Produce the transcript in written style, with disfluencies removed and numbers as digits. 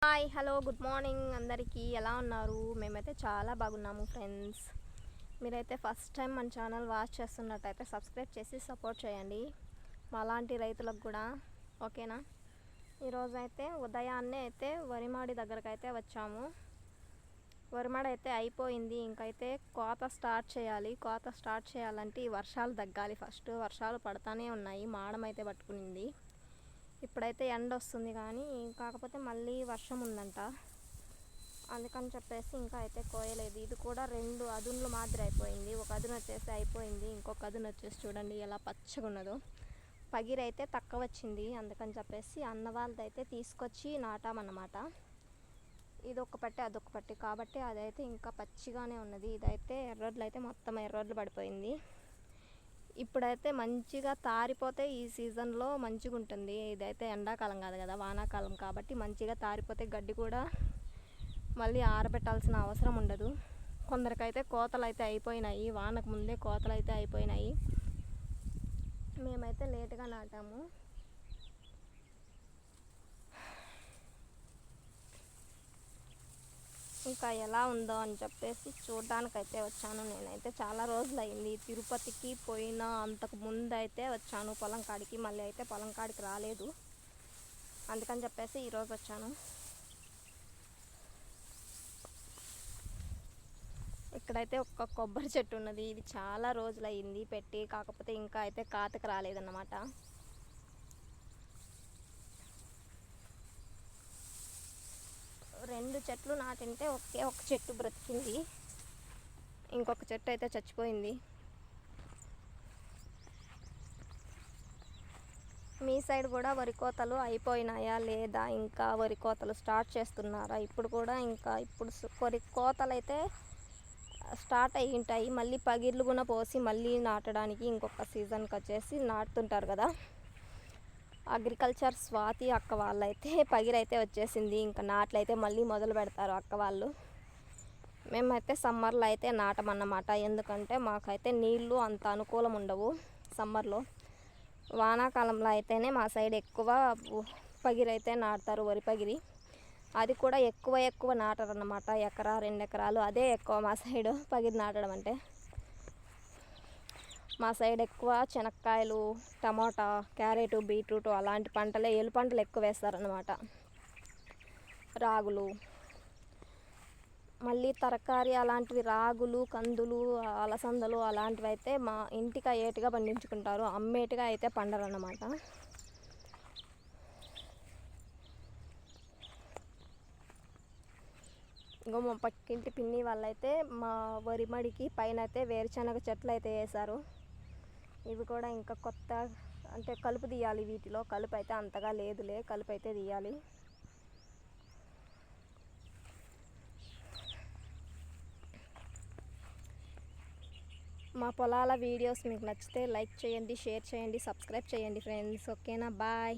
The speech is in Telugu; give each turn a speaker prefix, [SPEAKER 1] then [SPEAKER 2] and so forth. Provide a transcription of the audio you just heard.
[SPEAKER 1] హాయ్ హలో గుడ్ మార్నింగ్ అందరికీ ఎలా ఉన్నారు? మేమైతే చాలా బాగున్నాము ఫ్రెండ్స్. మీరైతే ఫస్ట్ టైం మన ఛానల్ వాచ్ చేస్తున్నట్టయితే సబ్స్క్రైబ్ చేసి సపోర్ట్ చేయండి మాలాంటి రైతులకు కూడా, ఓకేనా? ఈరోజు అయితే ఉదయాన్నే అయితే వరిమాడి దగ్గరకు అయితే వచ్చాము. వరిమాడి అయితే అయిపోయింది, ఇంకైతే కోత స్టార్ట్ చేయాలి. కోత స్టార్ట్ చేయాలంటే ఈ వర్షాలు తగ్గాలి. ఫస్ట్ వర్షాలు పడతానే ఉన్నాయి, మాడం అయితే పట్టుకునింది. ఇప్పుడైతే ఎండ వస్తుంది కానీ కాకపోతే మళ్ళీ వర్షం ఉందంట, అందుకని చెప్పేసి ఇంకా అయితే కోయలేదు. ఇది కూడా 2 అదునులు మాదిరి అయిపోయింది. ఒక అదును వచ్చేసి అయిపోయింది, ఇంకొక అదును వచ్చేసి చూడండి ఎలా పచ్చగా ఉన్నదో. పగిరైతే తక్కువ వచ్చింది, అందుకని చెప్పేసి అన్న వాళ్ళదైతే తీసుకొచ్చి నాటామన్నమాట. ఇది ఒక పట్టి అదొక పట్టి కాబట్టి అదైతే ఇంకా పచ్చిగానే ఉన్నది. ఇదైతే ఎర్రొడ్లు అయితే మొత్తం ఎర్రొడ్లు పడిపోయింది. ఇప్పుడైతే మంచిగా తారిపోతే ఈ సీజన్లో మంచిగా ఉంటుంది. ఇదైతే ఎండాకాలం కాదు కదా, వానాకాలం కాబట్టి మంచిగా తారిపోతే గడ్డి కూడా మళ్ళీ ఆరబెట్టాల్సిన అవసరం ఉండదు. కొందరికైతే కోతలు అయితే అయిపోయినాయి, వానకు ముందే కోతలు అయితే అయిపోయినాయి. మేమైతే లేటుగా నాటాము. ఇంకా ఎలా ఉందో అని చెప్పేసి చూడడానికైతే వచ్చాను. నేనైతే చాలా రోజులు అయింది తిరుపతికి పోయినా, అంతకు ముందు అయితే వచ్చాను పొలం కాడికి. మళ్ళీ అయితే పొలం కాడికి రాలేదు, అందుకని చెప్పేసి ఈరోజు వచ్చాను. ఇక్కడైతే ఒక కొబ్బరి చెట్టు ఉన్నది, ఇది చాలా రోజులు అయింది పెట్టి, కాకపోతే ఇంకా అయితే కాతకు రాలేదన్నమాట. రెండు చెట్లు నాటింటే ఒకే ఒక చెట్టు బ్రతికింది, ఇంకొక చెట్టు అయితే చచ్చిపోయింది. మీ సైడ్ కూడా వరి కోతలు అయిపోయినాయా లేదా, ఇంకా వరి కోతలు స్టార్ట్ చేస్తున్నారా? ఇప్పుడు కూడా ఇంకా వరి కోతలు అయితే స్టార్ట్ అయ్యి ఉంటాయి. మళ్ళీ పగిర్లు కూడా పోసి మళ్ళీ నాటడానికి ఇంకొక సీజన్కి వచ్చేసి నాటుతుంటారు కదా. అగ్రికల్చర్ స్వాతి అక్క వాళ్ళైతే పగిరైతే వచ్చేసింది, ఇంకా నాట్లయితే మళ్ళీ మొదలు పెడతారు అక్క వాళ్ళు. మేమైతే సమ్మర్లో అయితే నాటమన్నమాట, ఎందుకంటే మాకైతే నీళ్ళు అంత అనుకూలం ఉండవు సమ్మర్లో. వానాకాలంలో అయితేనే మా సైడ్ ఎక్కువ పగిరైతే నాటుతారు, వరి పగిరి. అది కూడా ఎక్కువ నాటరు అన్నమాట, 1-2 ఎకరాలు, అదే ఎక్కువ మా సైడ్ పగిరి నాటడం అంటే. మా సైడ్ ఎక్కువ శనక్కాయలు, టమాటా, క్యారెట్, బీట్రూట్ అలాంటి పంటలే, ఏలు పంటలు ఎక్కువ వేస్తారనమాట. రాగులు, మళ్ళీ తరకారీ అలాంటివి, రాగులు, కందులు, అలసందలు అలాంటివి అయితే మా ఇంటికి అయ్యేట్టుగా పండించుకుంటారు, అమ్మేట్టుగా అయితే పండరు అన్నమాట. ఇంకో మా పక్కింటి పిన్ని వాళ్ళైతే మా వరి మడికి పైన అయితే వేరుశనగ చెట్లు అయితే వేశారు. ఇవి కూడా ఇంకా కొత్త అంటే కలుపు తీయాలి, వీటిలో కలుపు అయితే అంతగా లేదులే, కలుపు అయితే తీయాలి. మా పొలాల వీడియోస్ మీకు నచ్చితే లైక్ చేయండి, షేర్ చేయండి, సబ్స్క్రైబ్ చేయండి ఫ్రెండ్స్, ఓకేనా? బాయ్.